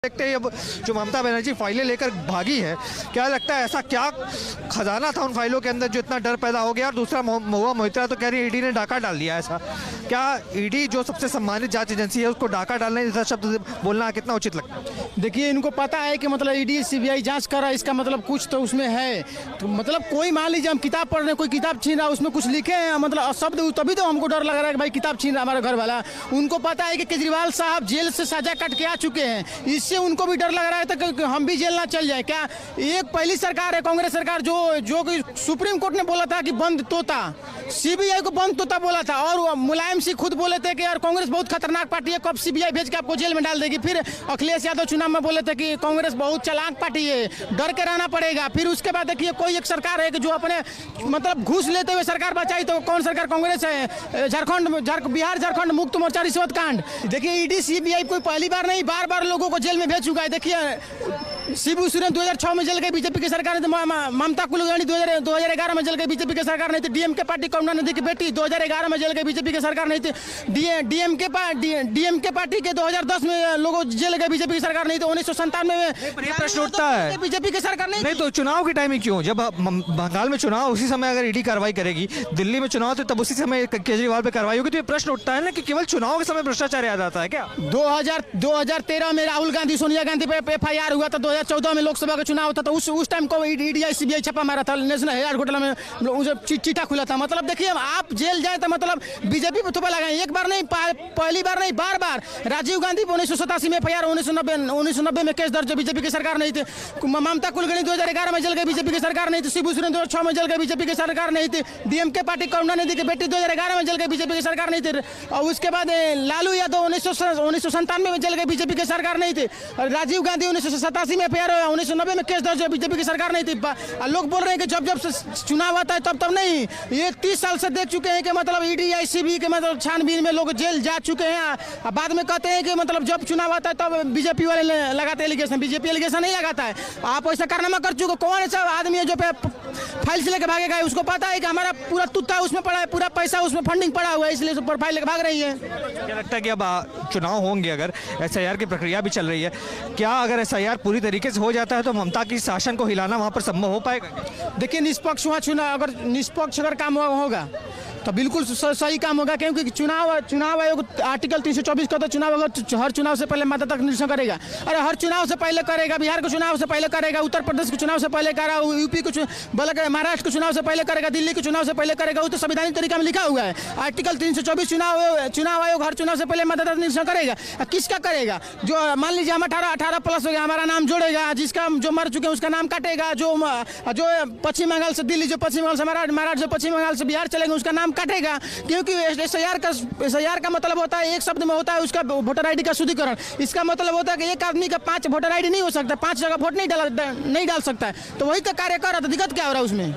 देखते हैं अब जो ममता बनर्जी फाइलें लेकर भागी है, क्या लगता है ऐसा क्या खजाना था उन फाइलों के अंदर जो इतना डर पैदा हो गया। और दूसरा महुआ मोइत्रा तो कह रही है ईडी ने डाका डाल दिया। ऐसा क्या ईडी जो सबसे सम्मानित जांच एजेंसी है उसको डाका डालने जैसा शब्द बोलना कितना उचित लगता है? देखिए, इनको पता है कि मतलब ईडी सीबीआई जांच कर रहा है, इसका मतलब कुछ तो उसमें है। तो मतलब कोई मान लीजिए हम किताब पढ़ रहे हैं, कोई किताब छीन रहा है, उसमें कुछ लिखे हैं मतलब शब्द, तभी तो हमको डर लग रहा है कि भाई किताब छीन रहा है हमारा घर वाला। उनको पता है कि केजरीवाल साहब जेल से सजा कट के आ चुके हैं, इससे उनको भी डर लग रहा है कि हम भी जेल ना चल जाए। क्या एक पहली सरकार है कांग्रेस सरकार जो कि सुप्रीम कोर्ट ने बोला था कि बंद तोता, सीबीआई को बंद तोता बोला था, और मुलायम सिंह खुद बोले थे कि यार कांग्रेस बहुत खतरनाक पार्टी है, कब सीबीआई भेज के आपको जेल में डाल देगी। फिर अखिलेश यादव चुनाव में बोले थे कि कांग्रेस बहुत चालाक पार्टी है, डर के रहना पड़ेगा। फिर उसके बाद देखिए कोई एक सरकार है कि जो अपने मतलब घूस लेते हुए सरकार बचाई, तो कौन सरकार? कांग्रेस है। बिहार झारखंड मुक्त मोर्चा रिश्वत कांड। देखिए ईडी सीबीआई कोई पहली बार नहीं, बार बार लोगों को जेल में भेज चुका है। देखिए शिबू सोरेन 2006 में जल गई बीजेपी की सरकार ने, ममता कुलकर्णी 2011 में जल गई बीजेपी की सरकार नहीं थी, डीएमके पार्टी करुणानिधि की बेटी 2011 में जल गई बीजेपी की सरकार नहीं थी, डीएमके पार्टी के 2010 में लोगों जेल गए बीजेपी की सरकार नहीं थी, 1997 में प्रश्न उठता है बीजेपी की सरकार नहीं। तो चुनाव की टाइमिंग क्यों? जब बंगाल में चुनाव उसी समय अगर ईडी कार्रवाई करेगी, दिल्ली में चुनाव तो तब उसी समय केजरीवाल पे कार्रवाई होगी, तो ये प्रश्न उठता है ना कि केवल चुनाव के समय भ्रष्टाचार याद आता है क्या? 2013 में राहुल गांधी सोनिया गांधी पे एफआईआर हुआ था, 2014 में लोकसभा का चुनाव होता था, उस टाइम को ईडी सीबीआई छापा मारा था, नेशनल हेराल्ड घोटाला में चिट्ठा खुला था। मतलब देखिए आप जेल जाए तो मतलब बीजेपी पे थोपा लगाए, एक बार नहीं, पहली बार नहीं, बार बार। राजीव गांधी 1987 में एफआईआर, 1990 में केस दर्ज, बीजेपी की सरकार नहीं थी। ममता कुलकर्णी 2011 में जल गई, बीजेपी की सरकार नहीं थी। शिबू सोरेन 2006 में जल गई, बीजेपी की सरकार नहीं थी। डीएमके पार्टी करुणानिधि की बेटी 2011 में जल गई, बीजेपी की सरकार नहीं थी। और उसके बाद लालू यादव 1997 में जल गई, बीजेपी की सरकार नहीं थी। राजीव गांधी 1987 में एफआईआर, 1990 में केस दर्ज, बीजेपी की सरकार नहीं थी। लोग बोल रहे हैं कि जब चुनाव आता है तब नहीं। ये 30 साल से देख चुके हैं कि मतलब ईडी आईसीबी के मतलब छानबीन में लोग जेल जा चुके हैं। बाद में कहते हैं कि मतलब जब चुनाव आता है तब बीजेपी वाले लगाते एलिगेशन, बीजेपी एलिगेशन नहीं लगाता है। आप ऐसा कारनामा कर चुके, कौन ऐसा आदमी है जो फाइल से लेकर भागेगा? उसको पता है कि हमारा पूरा तुत्ता उसमें पड़ा है, पूरा पैसा उसमें फंडिंग पड़ा हुआ है, इसलिए फाइल लेकर भाग रही है। क्या लगता है कि अब चुनाव होंगे, अगर एसआईआर की प्रक्रिया भी चल रही है, क्या अगर एसआईआर पूरी तरीके से हो जाता है तो ममता की शासन को हिलाना वहां पर संभव हो पाएगा? देखिए निष्पक्ष वहाँ चुनाव, अगर निष्पक्ष अगर काम होगा तो बिल्कुल सही काम होगा, क्योंकि चुनाव आयोग आर्टिकल 324 का तो चुनाव अगर हर चुनाव से पहले मतदाता का निरीक्षण करेगा। अरे हर चुनाव से पहले करेगा, बिहार के चुनाव से पहले करेगा, उत्तर प्रदेश के चुनाव से पहले करेगा, यूपी के महाराष्ट्र के चुनाव से पहले करेगा, दिल्ली के चुनाव से पहले करेगा। वो तो संवैधानिक तरीका में लिखा हुआ है। आर्टिकल 324 चुनाव आयोग हर चुनाव से पहले मतदाता का निरीक्षण करेगा। किसका करेगा? जो मान लीजिए हम 18 प्लस हो गया, हमारा नाम जोड़ेगा, जिसका जो मर चुके हैं उसका नाम काटेगा, जो पश्चिम बंगाल से दिल्ली, जो पश्चिम बंगाल से महाराष्ट्र, जो पश्चिम बंगाल से बिहार चलेंगे उसका नाम काटेगा। क्योंकि एसआईआर का मतलब होता है, एक शब्द में होता है उसका वोटर आईडी का शुद्धिकरण। इसका मतलब होता है कि एक आदमी का 5 वोटर आईडी नहीं हो सकता, 5 जगह वोट नहीं डाल सकता है। तो वही तो कार्य कर रहा था, दिक्कत क्या हो रहा है उसमें?